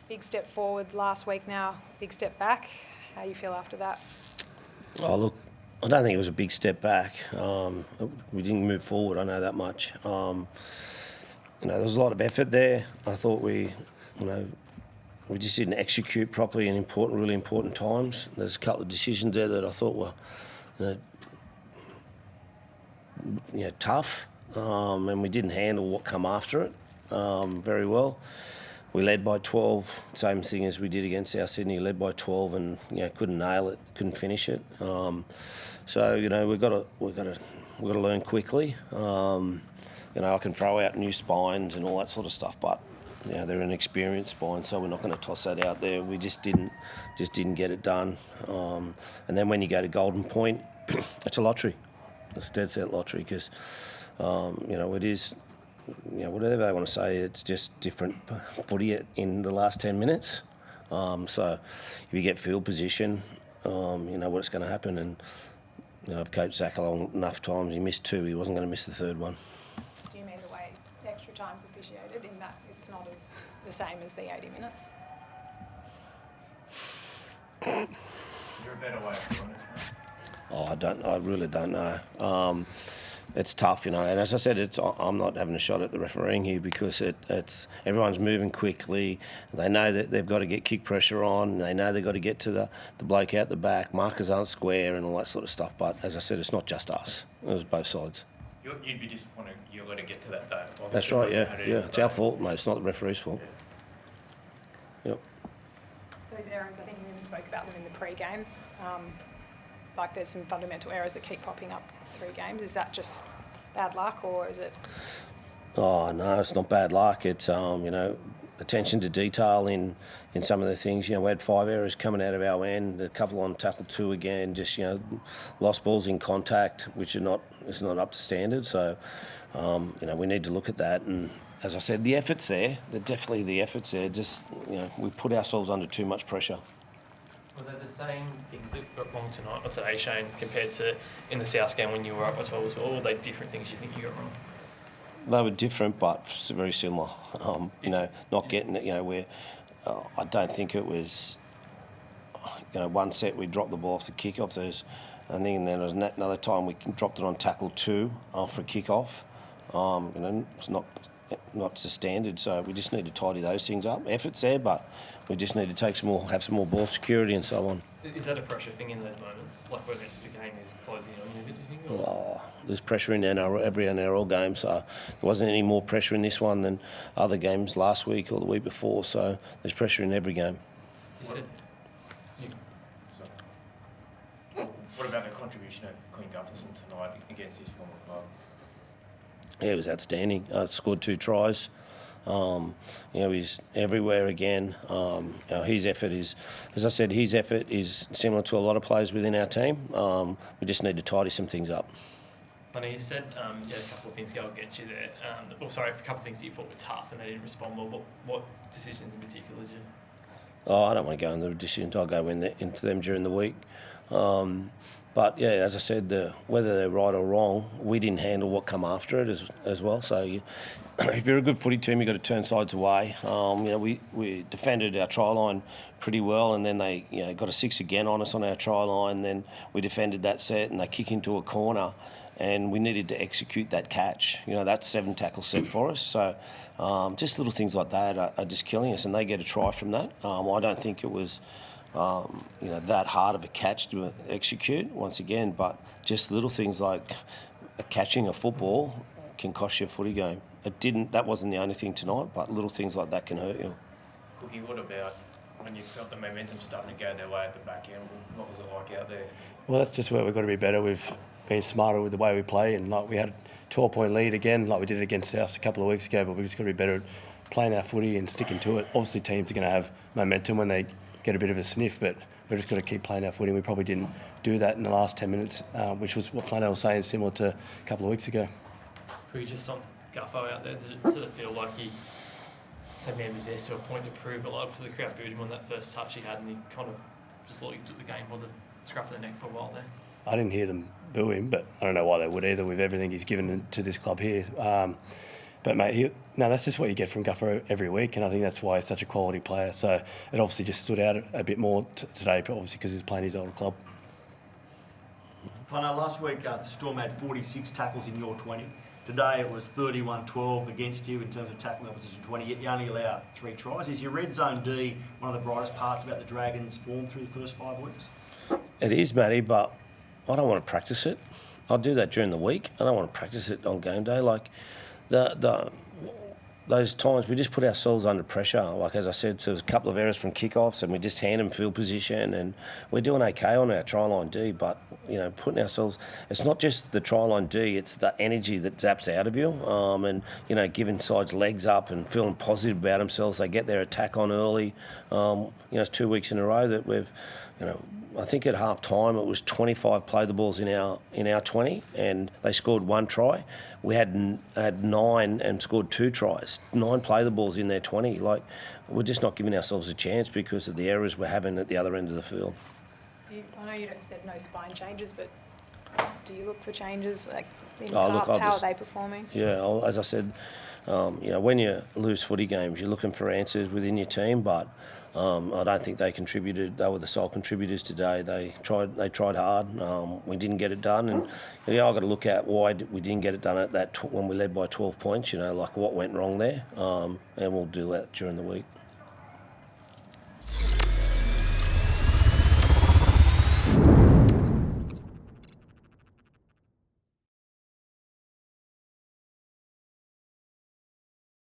Big step forward last week now, big step back. How do you feel after that? Oh, look, I don't think it was a big step back. We didn't move forward, I know that much. There was a lot of effort there. I thought we just didn't execute properly in really important times. There's a couple of decisions there that I thought were, tough, and we didn't handle what come after it very well. We led by 12, same thing as we did against South Sydney. Led by 12 and couldn't nail it, couldn't finish it. We've got to learn quickly. I can throw out new spines and all that sort of stuff, but they're an experienced spine, so we're not going to toss that out there. We just didn't get it done. And then when you go to Golden Point, it's a lottery. It's a dead set lottery because it is. Whatever they want to say, it's just different footy in the last 10 minutes. So if you get field position, what's going to happen. And I've coached Zach along enough times. He missed 2. He wasn't going to miss the 3rd one. Do you mean the way extra time's officiated in that it's not the same as the 80 minutes? You're a better way of doing this, I really don't know. It's tough, and as I said, I'm not having a shot at the refereeing here because it's everyone's moving quickly. They know that they've got to get kick pressure on. They know they've got to get to the bloke out the back. Markers aren't square and all that sort of stuff. But as I said, it's not just us. It was both sides. You'd be disappointed you got to get to that though. That's right, yeah. It's our fault, mate. It's not the referee's fault. Yeah. Yep. Those errors, I think you even spoke about them in the pre-game. There's some fundamental errors that keep popping up through games. Is that just bad luck, or is it? Oh no, it's not bad luck. It's attention to detail in some of the things. We had 5 errors coming out of our end. A couple on tackle 2 again. Just lost balls in contact, which is not up to standard. So we need to look at that. And as I said, the effort's there. Definitely the effort's there. Just we put ourselves under too much pressure. Were they the same things that got wrong tonight or today, Shane, compared to in the South game when you were up by 12 as well? Or were they different things you think you got wrong? They were different, but very similar. Not getting it. Where I don't think it was. One set we dropped the ball off the kick-off. And then there was another time we dropped it on tackle 2 after a kick-off. It's not to standard, so we just need to tidy those things up. Effort's there, but we just need to have some more ball security and so on. Is that a pressure thing in those moments, like when the game is closing on you? Do you think? Or? There's pressure in every NRL game, so there wasn't any more pressure in this one than other games last week or the week before. So there's pressure in every game. What about the contribution of Quinn Gutherson tonight against his former club? Yeah, it was outstanding. Scored 2 tries. He's everywhere again. His effort is, as I said, similar to a lot of players within our team. We just need to tidy some things up. I know you said you had a couple of things go against you there. A couple of things that you thought were tough and they didn't respond well. What decisions in particular did you? I don't want to go into the decisions. I'll go into them during the week. But yeah, as I said, whether they're right or wrong, we didn't handle what come after it as well. So if you're a good footy team, you've got to turn sides away. We defended our try line pretty well, and then they got a 6 again on us on our try line. Then we defended that set, and they kick into a corner, and we needed to execute that catch. That's 7 tackle set for us. So just little things like that are just killing us, and they get a try from that. I don't think it was that hard of a catch to execute once again, but just little things like catching a football can cost you a footy game. That wasn't the only thing tonight, but little things like that can hurt you. Cookie, what about when you felt the momentum starting to go their way at the back end? What was it like out there? Well, that's just where we've got to be better. We've been smarter with the way we play, and we had a 12-point lead again, like we did against South a couple of weeks ago, but we've just got to be better at playing our footy and sticking to it. Obviously, teams are going to have momentum when they get a bit of a sniff, but we've just got to keep playing our footy. We probably didn't do that in the last 10 minutes, which was what Flanagan was saying, similar to a couple of weeks ago. Were you just on Guffo out there? Did it sort of feel like he maybe was there to a point to prove it? Like, the crowd booed him on that first touch he had, and he kind of just thought he took the game by the scruff of the neck for a while there. I didn't hear them boo him, but I don't know why they would either with everything he's given to this club here. But mate, that's just what you get from Guffer every week, and I think that's why he's such a quality player. So it obviously just stood out a bit more today, but obviously because he's playing his older club. Flano, last week the Storm had 46 tackles in your 20. Today it was 31-12 against you in terms of tackling opposition 20, yet you only allow 3 tries. Is your red zone D one of the brightest parts about the Dragons' form through the first 5 weeks? It is, Matty, but I don't want to practice it. I'll do that during the week. I don't want to practice it on game day. Like those times we just put ourselves under pressure. Like as I said, so there's a couple of errors from kickoffs, and we just hand them field position, and we're doing okay on our try line D. But putting ourselves, it's not just the try line D; it's the energy that zaps out of you, and giving sides legs up and feeling positive about themselves. They get their attack on early. It's 2 weeks in a row that we've, I think at half time it was 25 play the balls in our 20, and they scored 1 try. We had 9 and scored 2 tries. 9 play the balls in their 20. Like, we're just not giving ourselves a chance because of the errors we're having at the other end of the field. I know you said no spine changes, but do you look for changes? Like, Look, how are they performing? Yeah, as I said, when you lose footy games, you're looking for answers within your team, but I don't think they contributed. They were the sole contributors today. They tried hard. We didn't get it done, and I've got to look at why we didn't get it done at that when we led by 12 points. Like what went wrong there, and we'll do that during the week.